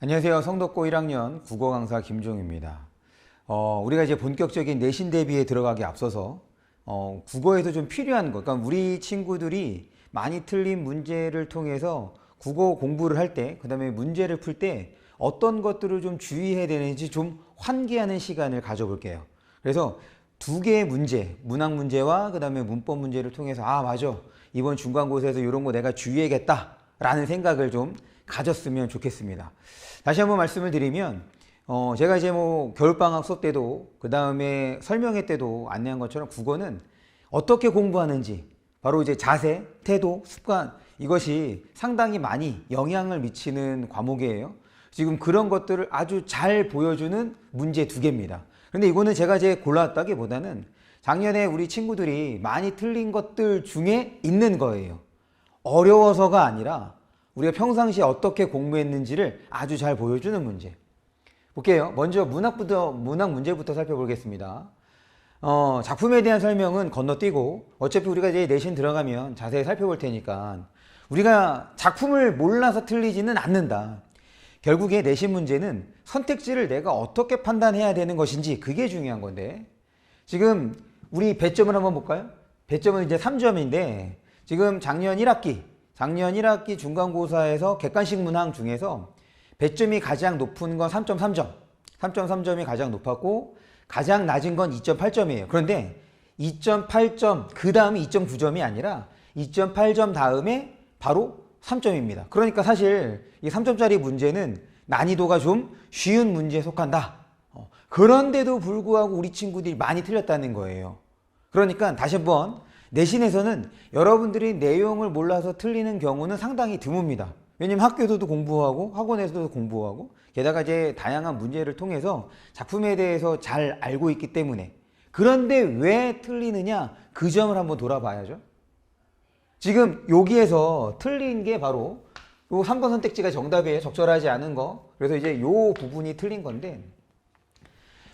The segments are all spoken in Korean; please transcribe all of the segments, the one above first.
안녕하세요. 성덕고 1학년 국어 강사 김종입니다. 우리가 이제 본격적인 내신 대비에 들어가기 앞서서 국어에서 좀 필요한 것, 그러니까 우리 친구들이 많이 틀린 문제를 통해서 국어 공부를 할 때, 그 다음에 문제를 풀 때 어떤 것들을 좀 주의해야 되는지 좀 환기하는 시간을 가져볼게요. 그래서 두 개의 문제, 문학 문제와 그 다음에 문법 문제를 통해서 맞아. 이번 중간고사에서 이런 거 내가 주의해야겠다 라는 생각을 좀 가졌으면 좋겠습니다. 다시 한번 말씀을 드리면 제가 이제 겨울방학 수업 때도 그 다음에 설명회 때도 안내한 것처럼 국어는 어떻게 공부하는지 바로 이제 자세, 태도, 습관 이것이 상당히 많이 영향을 미치는 과목이에요. 지금 그런 것들을 아주 잘 보여주는 문제 두 개입니다. 근데 이거는 제가 이제 골라왔다기보다는 작년에 우리 친구들이 많이 틀린 것들 중에 있는 거예요. 어려워서가 아니라 우리가 평상시에 어떻게 공부했는지를 아주 잘 보여주는 문제. 볼게요. 먼저 문학 문제부터 살펴보겠습니다. 작품에 대한 설명은 건너뛰고 어차피 우리가 이제 내신 들어가면 자세히 살펴볼 테니까 우리가 작품을 몰라서 틀리지는 않는다. 결국에 내신 문제는 선택지를 내가 어떻게 판단해야 되는 것인지 그게 중요한 건데 지금 우리 배점을 한번 볼까요? 배점은 이제 3점인데 지금 작년 1학기 중간고사에서 객관식 문항 중에서 배점이 가장 높은 건 3.3점. 3.3점이 가장 높았고 가장 낮은 건 2.8점이에요. 그런데 2.8점 그 다음이 2.9점이 아니라 2.8점 다음에 바로 3점입니다. 그러니까 사실 이 3점짜리 문제는 난이도가 좀 쉬운 문제에 속한다. 그런데도 불구하고 우리 친구들이 많이 틀렸다는 거예요. 그러니까 다시 한번 내신에서는 여러분들이 내용을 몰라서 틀리는 경우는 상당히 드뭅니다. 왜냐면 학교에서도 공부하고 학원에서도 공부하고 게다가 이제 다양한 문제를 통해서 작품에 대해서 잘 알고 있기 때문에 그런데 왜 틀리느냐 그 점을 한번 돌아봐야죠. 지금 여기에서 틀린 게 바로 요 3번 선택지가 정답이에요. 적절하지 않은 거. 그래서 이제 요 부분이 틀린 건데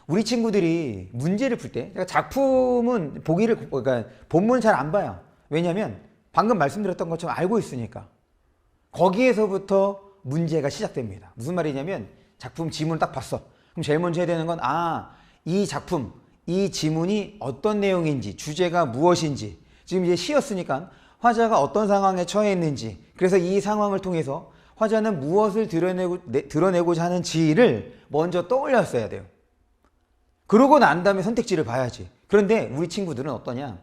우리 친구들이 문제를 풀 때 작품은 그러니까 본문 잘 안 봐요. 왜냐면 방금 말씀드렸던 것처럼 알고 있으니까 거기에서부터 문제가 시작됩니다. 무슨 말이냐면 작품 지문을 딱 봤어. 그럼 제일 먼저 해야 되는 건 이 작품, 이 지문이 어떤 내용인지 주제가 무엇인지 지금 이제 시였으니까 화자가 어떤 상황에 처해 있는지 그래서 이 상황을 통해서 화자는 무엇을 드러내고자 하는지를 먼저 떠올렸어야 돼요. 그러고 난 다음에 선택지를 봐야지. 그런데 우리 친구들은 어떠냐?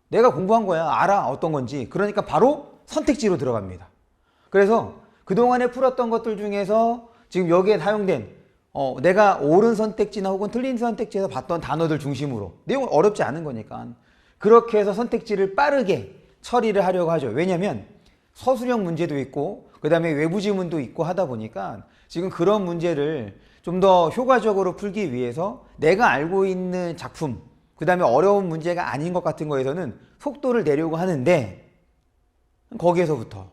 내가 공부한 거야. 알아. 어떤 건지. 그러니까 바로 선택지로 들어갑니다. 그래서 그동안에 풀었던 것들 중에서 지금 여기에 사용된 내가 옳은 선택지나 혹은 틀린 선택지에서 봤던 단어들 중심으로 내용은 어렵지 않은 거니까 그렇게 해서 선택지를 빠르게 처리를 하려고 하죠. 왜냐하면 서술형 문제도 있고 그 다음에 외부 지문도 있고 하다 보니까 지금 그런 문제를 좀 더 효과적으로 풀기 위해서 내가 알고 있는 작품 그 다음에 어려운 문제가 아닌 것 같은 거에서는 속도를 내려고 하는데 거기에서부터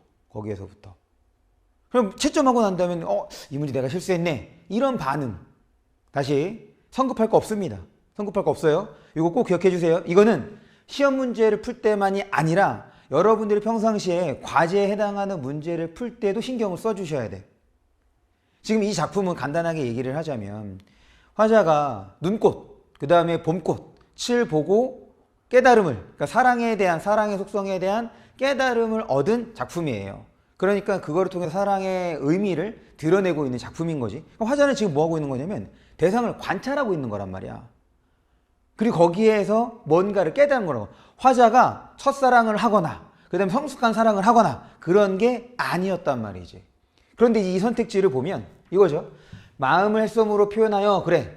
그럼 채점하고 난 다음에 이 문제 내가 실수했네 이런 반응 다시 성급할 거 없습니다. 성급할 거 없어요. 이거 꼭 기억해 주세요. 이거는 시험 문제를 풀 때만이 아니라 여러분들이 평상시에 과제에 해당하는 문제를 풀 때도 신경을 써 주셔야 돼요. 지금 이 작품은 간단하게 얘기를 하자면 화자가 눈꽃, 그 다음에 봄꽃을 보고 깨달음을, 그러니까 사랑의 속성에 대한 깨달음을 얻은 작품이에요. 그러니까 그거를 통해서 사랑의 의미를 드러내고 있는 작품인 거지. 그럼 화자는 지금 뭐 하고 있는 거냐면 대상을 관찰하고 있는 거란 말이야. 그리고 거기에서 뭔가를 깨달은 거라고. 화자가 첫사랑을 하거나 그 다음에 성숙한 사랑을 하거나 그런 게 아니었단 말이지. 그런데 이 선택지를 보면 이거죠. 마음을 햇솜으로 표현하여 그래.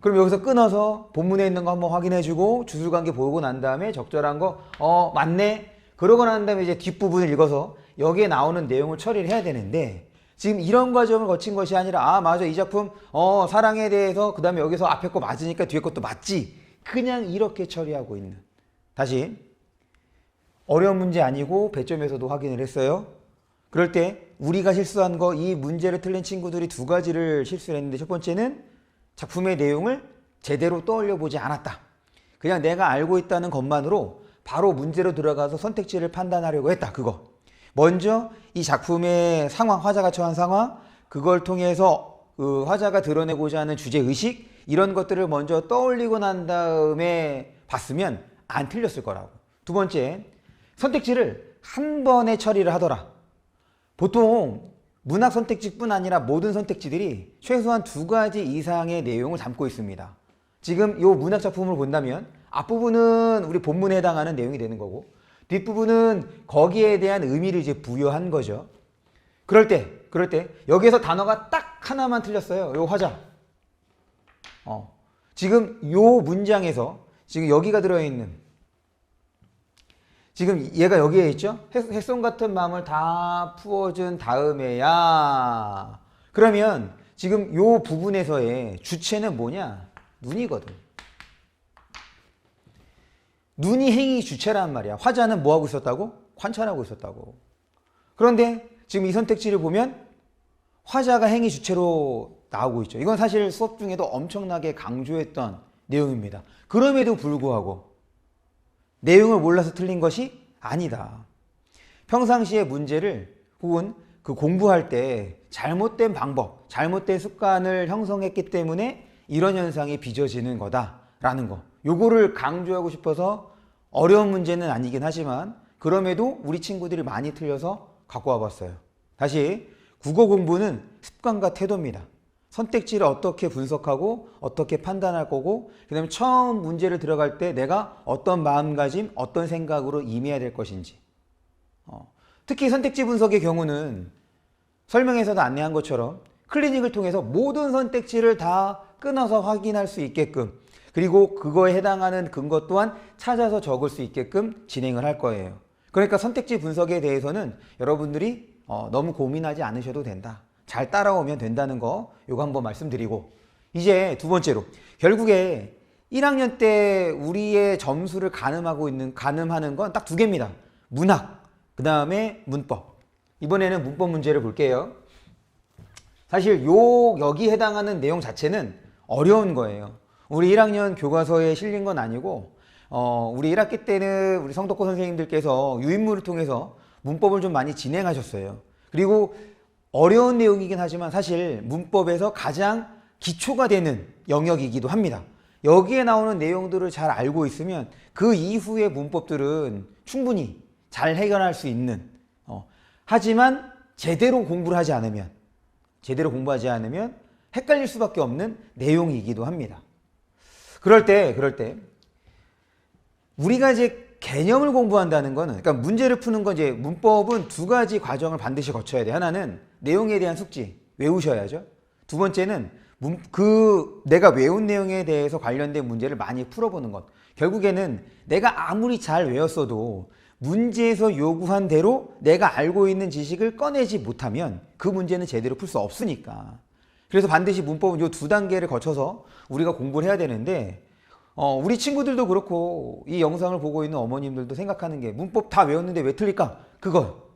그럼 여기서 끊어서 본문에 있는 거 한번 확인해주고 주술관계 보고 난 다음에 적절한 거 맞네. 그러고 난 다음에 이제 뒷부분을 읽어서 여기에 나오는 내용을 처리를 해야 되는데 지금 이런 과정을 거친 것이 아니라 맞아 이 작품 사랑에 대해서 그 다음에 여기서 앞에 거 맞으니까 뒤에 것도 맞지. 그냥 이렇게 처리하고 있는. 다시 어려운 문제 아니고 배점에서도 확인을 했어요. 그럴 때 우리가 실수한 거 이 문제를 틀린 친구들이 두 가지를 실수를 했는데 첫 번째는 작품의 내용을 제대로 떠올려 보지 않았다. 그냥 내가 알고 있다는 것만으로 바로 문제로 들어가서 선택지를 판단하려고 했다. 그거. 먼저 이 작품의 상황, 화자가 처한 상황, 그걸 통해서 그 화자가 드러내고자 하는 주제의식 이런 것들을 먼저 떠올리고 난 다음에 봤으면 안 틀렸을 거라고. 두 번째, 선택지를 한 번에 처리를 하더라. 보통 문학 선택지뿐 아니라 모든 선택지들이 최소한 두 가지 이상의 내용을 담고 있습니다. 지금 이 문학 작품을 본다면 앞부분은 우리 본문에 해당하는 내용이 되는 거고 뒷부분은 거기에 대한 의미를 이제 부여한 거죠. 그럴 때 여기에서 단어가 딱 하나만 틀렸어요. 요 화자. 지금 요 문장에서 지금 여기가 들어있는 지금 얘가 여기에 있죠? 햇솜 같은 마음을 다 풀어준 다음에야 그러면 지금 요 부분에서의 주체는 뭐냐? 눈이거든. 눈이 행위 주체란 말이야. 화자는 뭐하고 있었다고? 관찰하고 있었다고. 그런데 지금 이 선택지를 보면 화자가 행위 주체로 나오고 있죠. 이건 사실 수업 중에도 엄청나게 강조했던 내용입니다. 그럼에도 불구하고 내용을 몰라서 틀린 것이 아니다. 평상시에 문제를 혹은 그 공부할 때 잘못된 방법, 잘못된 습관을 형성했기 때문에 이런 현상이 빚어지는 거다라는 거. 요거를 강조하고 싶어서 어려운 문제는 아니긴 하지만 그럼에도 우리 친구들이 많이 틀려서 갖고 와봤어요. 다시 국어 공부는 습관과 태도입니다. 선택지를 어떻게 분석하고 어떻게 판단할 거고 그 다음에 처음 문제를 들어갈 때 내가 어떤 마음가짐, 어떤 생각으로 임해야 될 것인지 특히 선택지 분석의 경우는 설명에서도 안내한 것처럼 클리닉을 통해서 모든 선택지를 다 끊어서 확인할 수 있게끔 그리고 그거에 해당하는 근거 또한 찾아서 적을 수 있게끔 진행을 할 거예요. 그러니까 선택지 분석에 대해서는 여러분들이 너무 고민하지 않으셔도 된다. 잘 따라오면 된다는 거 요거 한번 말씀드리고 이제 두 번째로 결국에 1학년 때 우리의 점수를 가늠하는 건 딱 두 개입니다. 문학, 그 다음에 문법. 이번에는 문법 문제를 볼게요. 사실 여기 해당하는 내용 자체는 어려운 거예요. 우리 1학년 교과서에 실린 건 아니고 우리 1학기 때는 우리 성덕고 선생님들께서 유인물을 통해서 문법을 좀 많이 진행하셨어요. 그리고 어려운 내용이긴 하지만 사실 문법에서 가장 기초가 되는 영역이기도 합니다. 여기에 나오는 내용들을 잘 알고 있으면 그 이후의 문법들은 충분히 잘 해결할 수 있는 하지만 제대로 공부하지 않으면 헷갈릴 수밖에 없는 내용이기도 합니다. 그럴 때 우리가 이제 개념을 공부한다는 거는 그러니까 문제를 푸는 건 이제 문법은 두 가지 과정을 반드시 거쳐야 돼. 하나는 내용에 대한 숙지, 외우셔야죠. 두 번째는 내가 외운 내용에 대해서 관련된 문제를 많이 풀어보는 것. 결국에는 내가 아무리 잘 외웠어도 문제에서 요구한 대로 내가 알고 있는 지식을 꺼내지 못하면 그 문제는 제대로 풀 수 없으니까. 그래서 반드시 문법은 요 두 단계를 거쳐서 우리가 공부를 해야 되는데 우리 친구들도 그렇고 이 영상을 보고 있는 어머님들도 생각하는 게 문법 다 외웠는데 왜 틀릴까? 그거.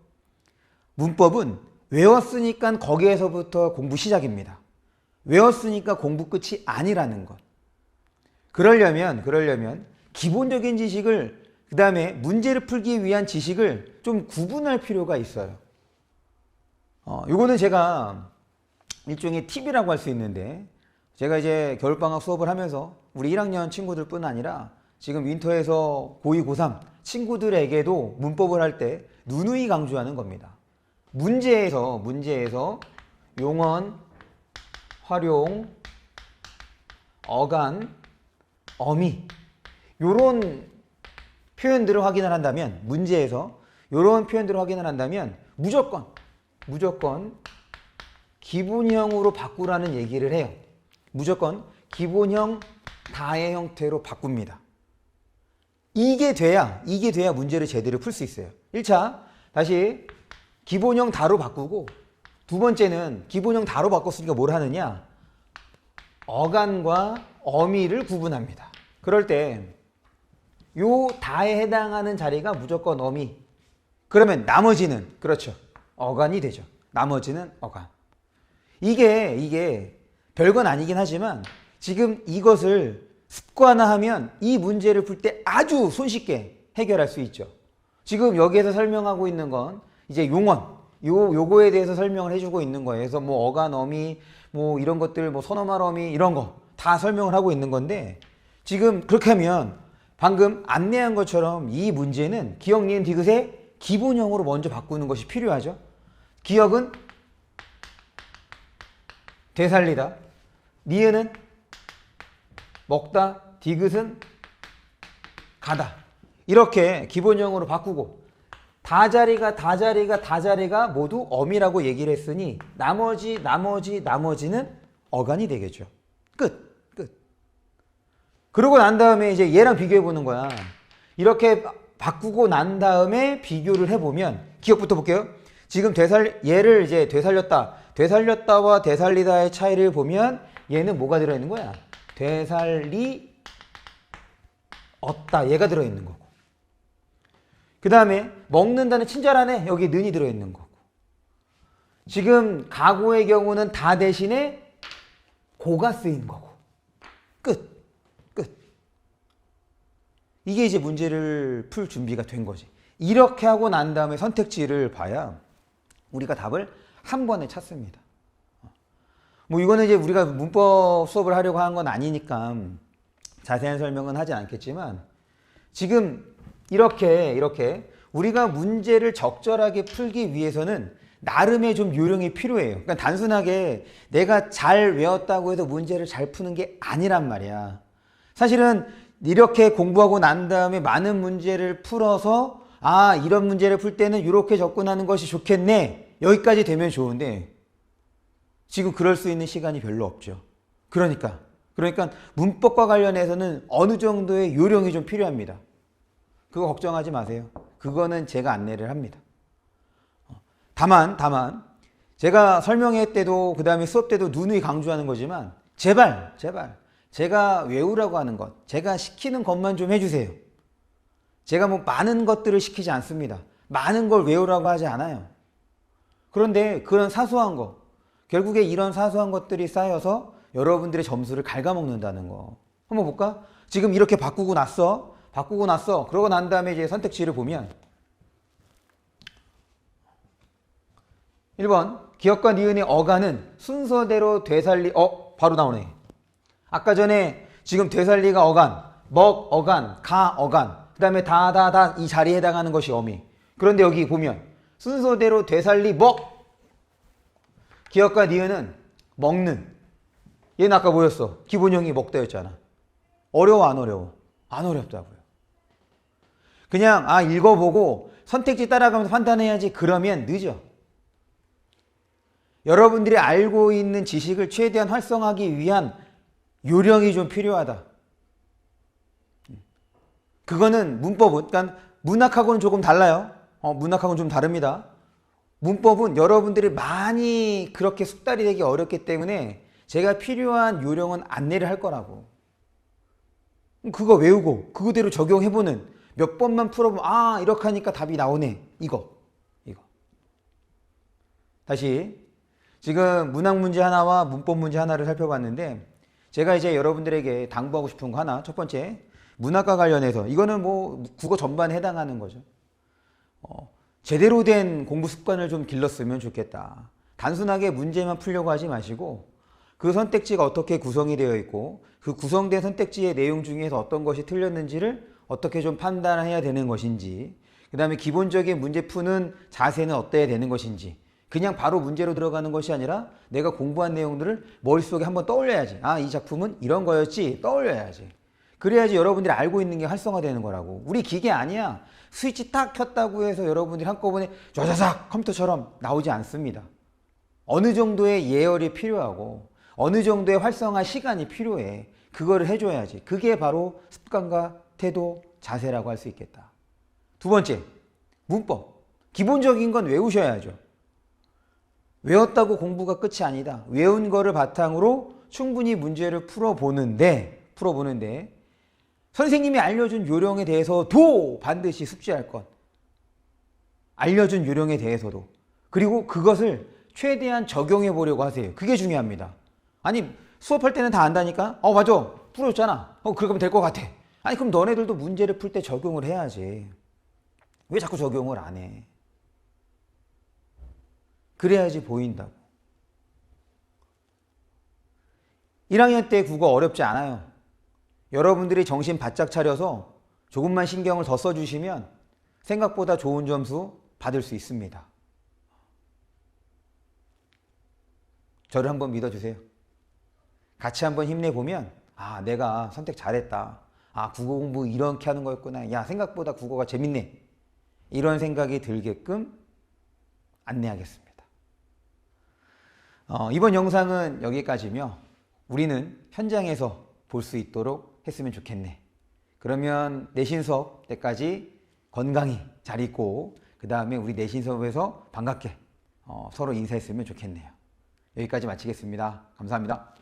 문법은 외웠으니까 거기에서부터 공부 시작입니다. 외웠으니까 공부 끝이 아니라는 것. 그러려면 기본적인 지식을 그 다음에 문제를 풀기 위한 지식을 좀 구분할 필요가 있어요. 요거는 제가 일종의 팁이라고 할 수 있는데 제가 이제 겨울방학 수업을 하면서 우리 1학년 친구들뿐 아니라 지금 윈터에서 고2, 고3 친구들에게도 문법을 할 때 누누이 강조하는 겁니다. 문제에서 용언, 활용, 어간, 어미 요런 표현들을 확인을 한다면 문제에서 요런 표현들을 확인을 한다면 무조건 기본형으로 바꾸라는 얘기를 해요. 무조건 기본형 다의 형태로 바꿉니다. 이게 돼야 문제를 제대로 풀 수 있어요. 1차 다시 기본형 다로 바꾸고 두 번째는 기본형 다로 바꿨으니까 뭘 하느냐? 어간과 어미를 구분합니다. 그럴 때 요 다에 해당하는 자리가 무조건 어미. 그러면 나머지는 그렇죠. 어간이 되죠. 나머지는 어간. 이게 별건 아니긴 하지만 지금 이것을 습관화하면 이 문제를 풀 때 아주 손쉽게 해결할 수 있죠. 지금 여기에서 설명하고 있는 건 이제 용언. 요거에 대해서 설명을 해주고 있는 거예요. 그래서 뭐 어간, 어미, 뭐 이런 것들, 뭐 선어말 어미 이런 거 다 설명을 하고 있는 건데 지금 그렇게 하면 방금 안내한 것처럼 이 문제는 기억, 니은, 디귿의 기본형으로 먼저 바꾸는 것이 필요하죠. 기억은 되살리다, 니은은 먹다, 디귿은 가다. 이렇게 기본형으로 바꾸고 다자리가 모두 어미라고 얘기를 했으니 나머지는 어간이 되겠죠. 끝. 그러고 난 다음에 이제 얘랑 비교해 보는 거야. 이렇게 바꾸고 난 다음에 비교를 해보면 기억부터 볼게요. 지금 얘를 이제 되살렸다와 되살리다의 차이를 보면 얘는 뭐가 들어있는 거야? 되살리었다 얘가 들어있는 거고, 그 다음에 먹는다는 친절하네 여기 는이 들어있는 거고, 지금 가고의 경우는 다 대신에 고가 쓰인 거고. 끝. 이게 이제 문제를 풀 준비가 된 거지. 이렇게 하고 난 다음에 선택지를 봐야 우리가 답을 한 번에 찾습니다. 뭐 이거는 이제 우리가 문법 수업을 하려고 한 건 아니니까 자세한 설명은 하지 않겠지만 지금 이렇게 우리가 문제를 적절하게 풀기 위해서는 나름의 좀 요령이 필요해요. 그러니까 단순하게 내가 잘 외웠다고 해서 문제를 잘 푸는 게 아니란 말이야. 사실은 이렇게 공부하고 난 다음에 많은 문제를 풀어서 이런 문제를 풀 때는 이렇게 접근하는 것이 좋겠네 여기까지 되면 좋은데 지금 그럴 수 있는 시간이 별로 없죠. 그러니까 문법과 관련해서는 어느 정도의 요령이 좀 필요합니다. 그거 걱정하지 마세요. 그거는 제가 안내를 합니다. 다만 제가 설명회 때도 그 다음에 수업 때도 누누이 강조하는 거지만 제발 제가 외우라고 하는 것, 제가 시키는 것만 좀 해주세요. 제가 뭐 많은 것들을 시키지 않습니다. 많은 걸 외우라고 하지 않아요. 그런데 그런 사소한 거, 결국에 이런 사소한 것들이 쌓여서 여러분들의 점수를 갉아먹는다는 거. 한번 볼까? 지금 이렇게 바꾸고 났어. 그러고 난 다음에 이제 선택지를 보면 1번 기억과 니은의 어간은 순서대로 바로 나오네. 아까 전에 지금 되살리가 어간, 먹 어간, 가 어간, 그 다음에 다 이 자리에 해당하는 것이 어미. 그런데 여기 보면 순서대로 되살리 먹, 기억과 니은은 먹는. 얘는 아까 뭐였어? 기본형이 먹다였잖아. 어려워 안 어려워? 안 어렵다고요. 그냥 읽어보고 선택지 따라가면서 판단해야지. 그러면 늦어. 여러분들이 알고 있는 지식을 최대한 활성화하기 위한 요령이 좀 필요하다. 그거는 문법은, 그러니까 문학하고는 조금 달라요. 문학하고는 좀 다릅니다. 문법은 여러분들이 많이 그렇게 숙달이 되기 어렵기 때문에 제가 필요한 요령은 안내를 할 거라고. 그거 외우고 그거대로 적용해보는, 몇 번만 풀어보면 이렇게 하니까 답이 나오네. 이거. 다시 지금 문학 문제 하나와 문법 문제 하나를 살펴봤는데 제가 이제 여러분들에게 당부하고 싶은 거 하나, 첫 번째 문학과 관련해서 이거는 뭐 국어 전반에 해당하는 거죠. 제대로 된 공부 습관을 좀 길렀으면 좋겠다. 단순하게 문제만 풀려고 하지 마시고 그 선택지가 어떻게 구성이 되어 있고 그 구성된 선택지의 내용 중에서 어떤 것이 틀렸는지를 어떻게 좀 판단해야 되는 것인지, 그 다음에 기본적인 문제 푸는 자세는 어때야 되는 것인지, 그냥 바로 문제로 들어가는 것이 아니라 내가 공부한 내용들을 머릿속에 한번 떠올려야지. 이 작품은 이런 거였지. 떠올려야지. 그래야지 여러분들이 알고 있는 게 활성화되는 거라고. 우리 기계 아니야. 스위치 딱 켰다고 해서 여러분들이 한꺼번에 좌자작 컴퓨터처럼 나오지 않습니다. 어느 정도의 예열이 필요하고 어느 정도의 활성화 시간이 필요해. 그거를 해줘야지. 그게 바로 습관과 태도, 자세라고 할 수 있겠다. 두 번째, 문법. 기본적인 건 외우셔야죠. 외웠다고 공부가 끝이 아니다. 외운 거를 바탕으로 충분히 문제를 풀어보는데 선생님이 알려준 요령에 대해서도 반드시 숙지할 것. 알려준 요령에 대해서도. 그리고 그것을 최대한 적용해 보려고 하세요. 그게 중요합니다. 아니 수업할 때는 다 안다니까? 맞아. 풀어줬잖아. 그러면 될 것 같아. 아니 그럼 너네들도 문제를 풀 때 적용을 해야지. 왜 자꾸 적용을 안 해? 그래야지 보인다고. 1학년 때 국어 어렵지 않아요. 여러분들이 정신 바짝 차려서 조금만 신경을 더 써주시면 생각보다 좋은 점수 받을 수 있습니다. 저를 한번 믿어주세요. 같이 한번 힘내보면 아, 내가 선택 잘했다. 아, 국어 공부 이렇게 하는 거였구나. 야, 생각보다 국어가 재밌네. 이런 생각이 들게끔 안내하겠습니다. 이번 영상은 여기까지며 우리는 현장에서 볼 수 있도록 했으면 좋겠네. 그러면 내신 수업 때까지 건강히 잘 있고 그 다음에 우리 내신 수업에서 반갑게 서로 인사했으면 좋겠네요. 여기까지 마치겠습니다. 감사합니다.